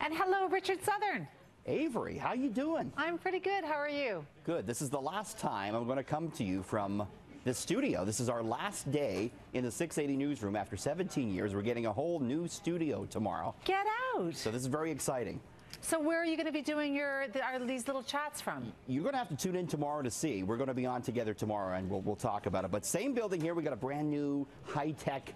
And hello, Richard Southern. Avery, how you doing? I'm pretty good. How are you? Good. This is the last time I'm going to come to you from this studio. This is our last day in the 680 newsroom after 17 years. We're getting a whole new studio tomorrow. Get out. So this is very exciting. So where are you going to be doing these little chats from? You're going to have to tune in tomorrow to see. We're going to be on together tomorrow, and we'll talk about it. But same building here. We got a brand new high-tech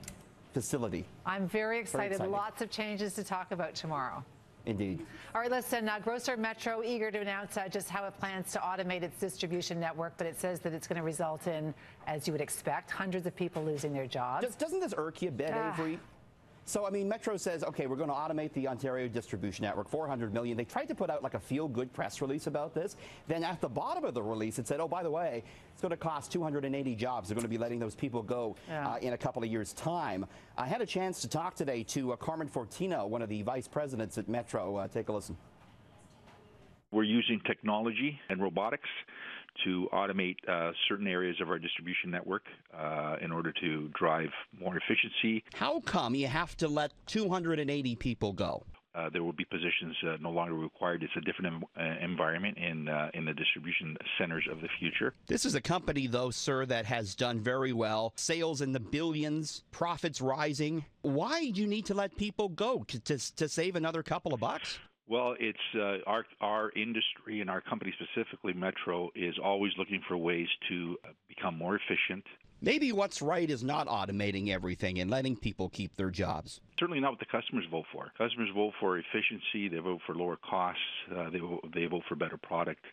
facility. I'm very excited. Lots of changes to talk about tomorrow. Indeed. All right, listen, Grocer Metro eager to announce just how it plans to automate its distribution network, but it says that it's going to result in, as you would expect, hundreds of people losing their jobs. Doesn't this irk you a bit, Avery? So, I mean, Metro says, okay, we're going to automate the Ontario distribution network, $400 million. They tried to put out like a feel-good press release about this. Then at the bottom of the release, it said, oh, by the way, it's going to cost 280 jobs. They're going to be letting those people go in a couple of years' time. I had a chance to talk today to Carmen Fortino, one of the vice presidents at Metro. Take a listen. We're using technology and robotics to automate certain areas of our distribution network in order to drive more efficiency. How come you have to let 280 people go? There will be positions no longer required. It's a different environment in the distribution centers of the future. This is a company, though, sir, that has done very well. Sales in the billions, profits rising. Why do you need to let people go? To save another couple of bucks? Well, it's our industry and our company specifically, Metro, is always looking for ways to become more efficient. Maybe what's right is not automating everything and letting people keep their jobs. Certainly not what the customers vote for. Customers vote for efficiency. They vote for lower costs. They vote for better product.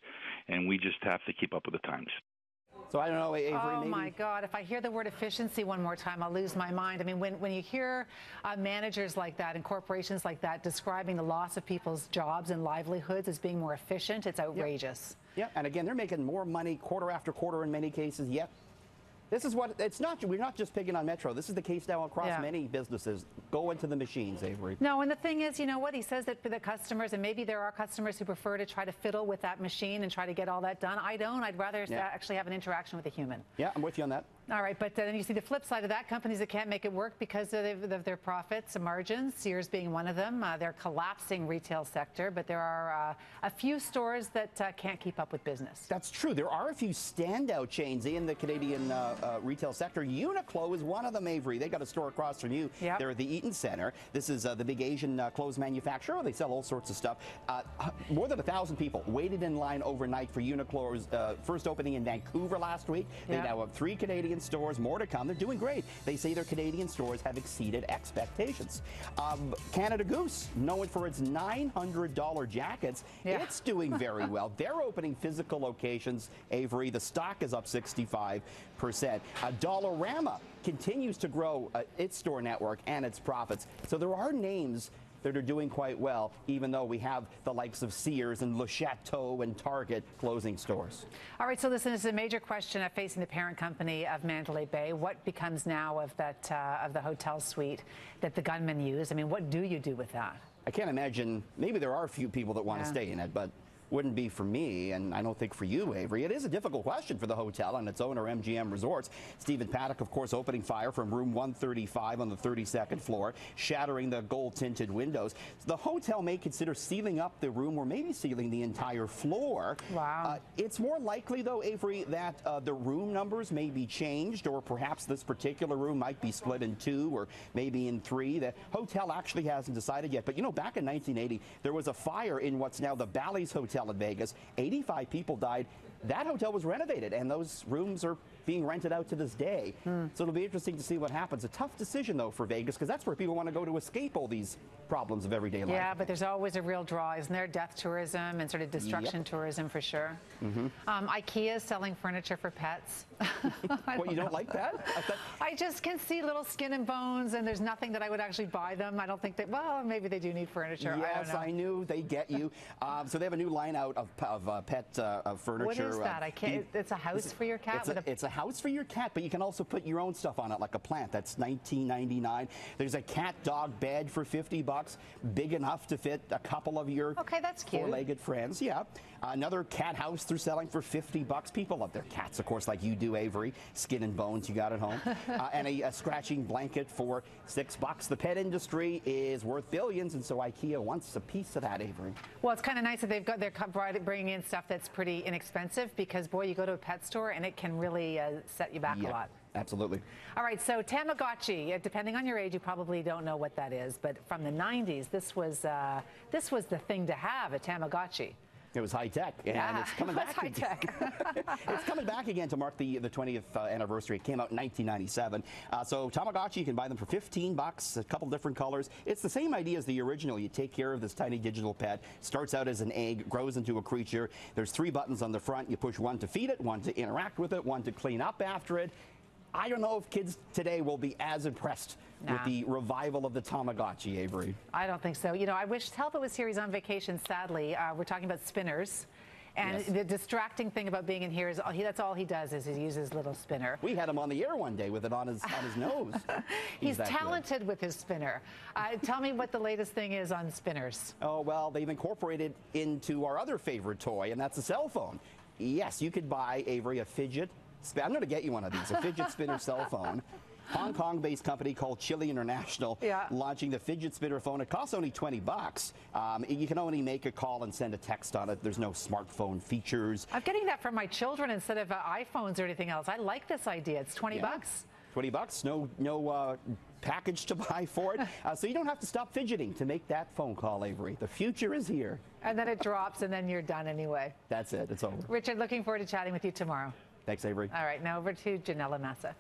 And we just have to keep up with the times. So I don't know, Avery, oh, maybe? my God. If I hear the word efficiency one more time, I'll lose my mind. I mean, when you hear managers like that and corporations like that describing the loss of people's jobs and livelihoods as being more efficient, it's outrageous. Yeah, and again, they're making more money quarter after quarter in many cases, yet this is what it's not. We're not just picking on Metro. This is the case now across many businesses. Go into the machines, Avery. No, and the thing is, you know what? He says that for the customers, and maybe there are customers who prefer to try to fiddle with that machine and try to get all that done. I don't. I'd rather actually have an interaction with a human. Yeah, I'm with you on that. All right, but then you see the flip side of that, companies that can't make it work because of their profits and margins, Sears being one of them. They're collapsing retail sector, but there are a few stores that can't keep up with business. That's true. There are a few standout chains in the Canadian retail sector. Uniqlo is one of them, Avery. They got a store across from you. Yep. They're at the Eaton Centre. This is the big Asian clothes manufacturer. They sell all sorts of stuff. More than 1,000 people waited in line overnight for Uniqlo's first opening in Vancouver last week. They now have 3 Canadian stores, more to come. They're doing great. They say their Canadian stores have exceeded expectations. Canada Goose, known for its $900 jackets, it's doing very well. They're opening physical locations, Avery. The stock is up 65%. Dollarama continues to grow its store network and its profits. So there are names that are doing quite well, even though we have the likes of Sears and Le Chateau and Target closing stores. All right, so listen, this is a major question facing the parent company of Mandalay Bay. What becomes now of that of the hotel suite that the gunman used? I mean, what do you do with that? I can't imagine. Maybe there are a few people that want to stay in it, but wouldn't be for me, and I don't think for you, Avery. It is a difficult question for the hotel and its owner, MGM Resorts. Stephen Paddock, of course, opening fire from room 135 on the 32nd floor, shattering the gold-tinted windows. The hotel may consider sealing up the room or maybe sealing the entire floor. Wow. It's more likely, though, Avery, that the room numbers may be changed, or perhaps this particular room might be split in 2 or maybe in 3. The hotel actually hasn't decided yet. But, you know, back in 1980, there was a fire in what's now the Bally's Hotel in Vegas. 85 people died. That hotel was renovated, and those rooms are being rented out to this day. So it'll be interesting to see what happens. A tough decision, though, for Vegas, because that's where people want to go to escape all these problems of everyday life. Yeah, but there's always a real draw, isn't there? Death tourism and sort of destruction tourism, for sure. IKEA is selling furniture for pets. What, you don't like that? I just can see little skin and bones, and there's nothing that I would actually buy them. I don't think that, well, maybe they do need furniture. Yes, I knew. They get you. So they have a new line out of pet furniture. What is that? I can't. It's a house for your cat? It's a house for your cat, but you can also put your own stuff on it, like a plant. That's $19.99. There's a cat dog bed for $50, big enough to fit a couple of your that's cute. four-legged friends. Yeah. Another cat house they're selling for $50. People love their cats, of course, like you do, Avery. Skin and bones you got at home. And a scratching blanket for $6. The pet industry is worth billions, and so IKEA wants a piece of that, Avery. Well, it's kind of nice that they're bringing in stuff that's pretty inexpensive, because boy, you go to a pet store and it can really set you back a lot. Absolutely. All right, so Tamagotchi, depending on your age, you probably don't know what that is, but from the 90s, this was the thing to have, a Tamagotchi. It was high tech, and it's coming back. High tech. It's coming back again to mark the 20th anniversary. It came out in 1997. So Tamagotchi, you can buy them for $15, a couple different colors. It's the same idea as the original. You take care of this tiny digital pet. Starts out as an egg, grows into a creature. There's 3 buttons on the front. You push one to feed it, one to interact with it, one to clean up after it. I don't know if kids today will be as impressed with the revival of the Tamagotchi, Avery. I don't think so. You know, I wish Talbot was here. He's on vacation, sadly. We're talking about spinners. And the distracting thing about being in here is that's all he does is he uses little spinner. We had him on the air one day with it on his nose. He's talented with his spinner. Tell me what the latest thing is on spinners. Oh, well, they've incorporated into our other favorite toy, and that's a cell phone. Yes, you could buy, Avery, a fidget. I'm going to get you one of these, a fidget spinner cell phone. Hong Kong-based company called Chile International launching the fidget spinner phone. It costs only $20. You can only make a call and send a text on it. There's no smartphone features. I'm getting that from my children instead of iPhones or anything else. I like this idea. It's $20. $20, no package to buy for it. So you don't have to stop fidgeting to make that phone call, Avery. The future is here. And then it drops, and then you're done anyway. That's it. It's over. Richard, looking forward to chatting with you tomorrow. Thanks, Avery. All right, now over to Janella Massa.